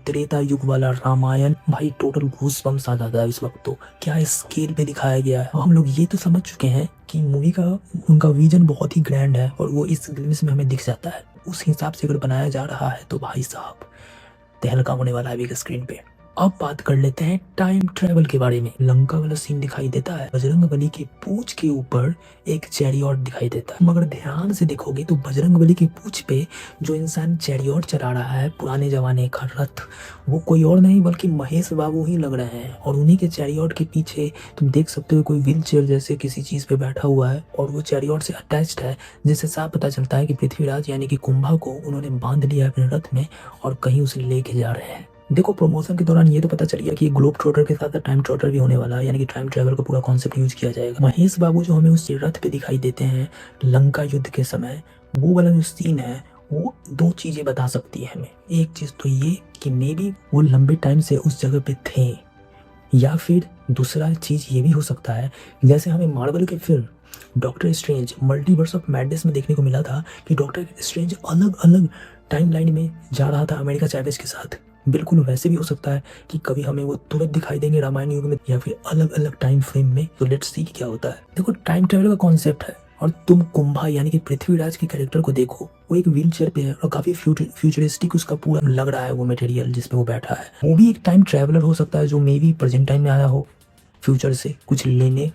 त्रेता युग वाला रामायण भाई टोटल गूज़बम्प्स आ जाता है इस वक्त। तो क्या स्केल पे दिखाया गया है। हम लोग ये तो समझ चुके हैं कि मूवी का उनका विजन बहुत ही ग्रैंड है और वो इस ग्लिम्स में हमें दिख जाता है। उस हिसाब से अगर बनाया जा रहा है तो भाई साहब तहलका होने वाला है बिग स्क्रीन पे। अब बात कर लेते हैं टाइम ट्रेवल के बारे में। लंका वाला सीन दिखाई देता है, बजरंगबली की पूंछ के ऊपर एक चैरियट दिखाई देता है। मगर ध्यान से देखोगे तो बजरंगबली की पूंछ पे जो इंसान चैरियट चला रहा है पुराने जमाने का रथ, वो कोई और नहीं बल्कि महेश बाबू ही लग रहे हैं। और उन्हीं के चैरियट के पीछे तुम देख सकते हो कोई व्हील चेयर जैसे किसी चीज पे बैठा हुआ है और वो चैरियट से अटैच्ड है, जिससे साफ पता चलता है कि पृथ्वीराज यानी कि कुंभा को उन्होंने बांध लिया है अपने रथ में और कहीं उसे लेके जा रहे हैं। देखो प्रमोशन के दौरान ये तो पता चल गया कि ग्लोब ट्रोटर के साथ साथ टाइम ट्रोटर भी होने वाला है, यानी कि टाइम ट्रेवल का पूरा कॉन्सेप्ट यूज किया जाएगा। महेश बाबू जो हमें उस रथ पे दिखाई देते हैं लंका युद्ध के समय, वो वाला जो सीन है वो दो चीजें बता सकती है हमें। एक चीज तो ये कि मे बी वो लंबे टाइम से उस जगह पे थे, या फिर दूसरा चीज ये भी हो सकता है जैसे हमें मार्वल के film doctor strange multiverse of madness में देखने को मिला था कि डॉक्टर स्ट्रेंज अलग अलग टाइमलाइन में जा रहा था अमेरिका चैवेज के साथ। बिल्कुल वैसे भी हो सकता है कि कभी हमें वो तुरंत दिखाई देंगे रामायण युग में या फिर अलग अलग टाइम फ्रेम में। तो लेट्स सी क्या होता है। देखो टाइम ट्रेवल का कॉन्सेप्ट है और तुम कुंभा यानी कि पृथ्वीराज के कैरेक्टर को देखो, वो एक व्हील चेयर पे है और काफी फ्यूचरिस्टिक उसका पूरा लग रहा है वो मटेरियल जिसपे वो बैठा है। वो भी एक टाइम ट्रेवलर हो सकता है जो मे बी प्रेजेंट टाइम में आया हो फ्यूचर से कुछ लेने,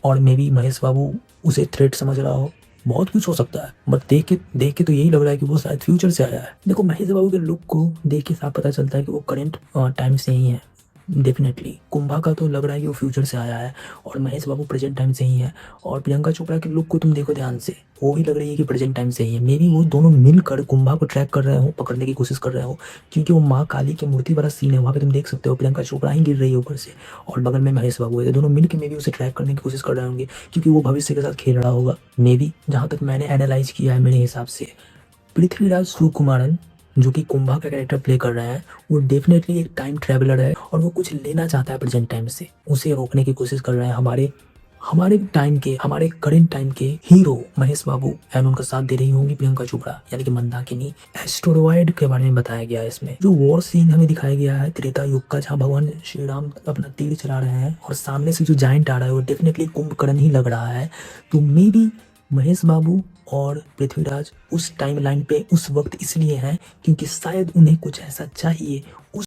और मे बी महेश बाबू उसे थ्रेट समझ रहा हो। बहुत कुछ हो सकता है बट देख के तो यही लग रहा है कि वो शायद फ्यूचर से आया है। देखो महेश बाबू के लुक को देख के साफ पता चलता है कि वो करंट टाइम से ही है। डेफिनेटली कुंभा का तो लग रहा है कि वो फ्यूचर से आया है और महेश बाबू प्रेजेंट टाइम से ही है। और प्रियंका चोपड़ा के लुक को तुम देखो ध्यान से, वो भी लग रही है कि प्रेजेंट टाइम से ही है। मे बी वो दोनों मिलकर कुंभा को ट्रैक कर रहे हो, पकड़ने की कोशिश कर रहे हो, क्योंकि वो माँ काली की मूर्ति वाला सीन है वहाँ पे तुम देख सकते हो प्रियंका चोपड़ा ही गिर रही है ऊपर से और बगल में महेश बाबू है। दोनों मिलकर मे बी उसे ट्रैक करने की कोशिश कर रहे होंगे क्योंकि वो भविष्य के साथ खेल रहा होगा। मे बी जहाँ तक मैंने एनालाइज किया है मेरे हिसाब से पृथ्वीराज सुकुमारन जो कि कुंभा का कैरेक्टर प्ले कर रहे हैं वो डेफिनेटली एक टाइम ट्रैवलर है और वो कुछ लेना चाहता है प्रेजेंट टाइम से। उसे रोकने की कोशिश कर रहे हैं हमारे हमारे टाइम के हमारे करंट टाइम के हीरो महेश बाबू एंड उनका साथ दे रही होंगी प्रियंका चोपड़ा यानी कि मंदाकिनी। एस्टेरॉयड के बारे में बताया गया है इसमें। जो वॉर सीन हमें दिखाया गया है त्रेता युग का, जहाँ भगवान श्री राम अपना तीर चला रहे हैं और सामने से जो जायंट आ रहा है वो डेफिनेटली कुंभकर्ण ही लग रहा है। तो मे बी महेश बाबू और पृथ्वीराज उस टाइमलाइन पे उस वक्त इसलिए हैं क्योंकि शायद उन्हें कुछ ऐसा चाहिए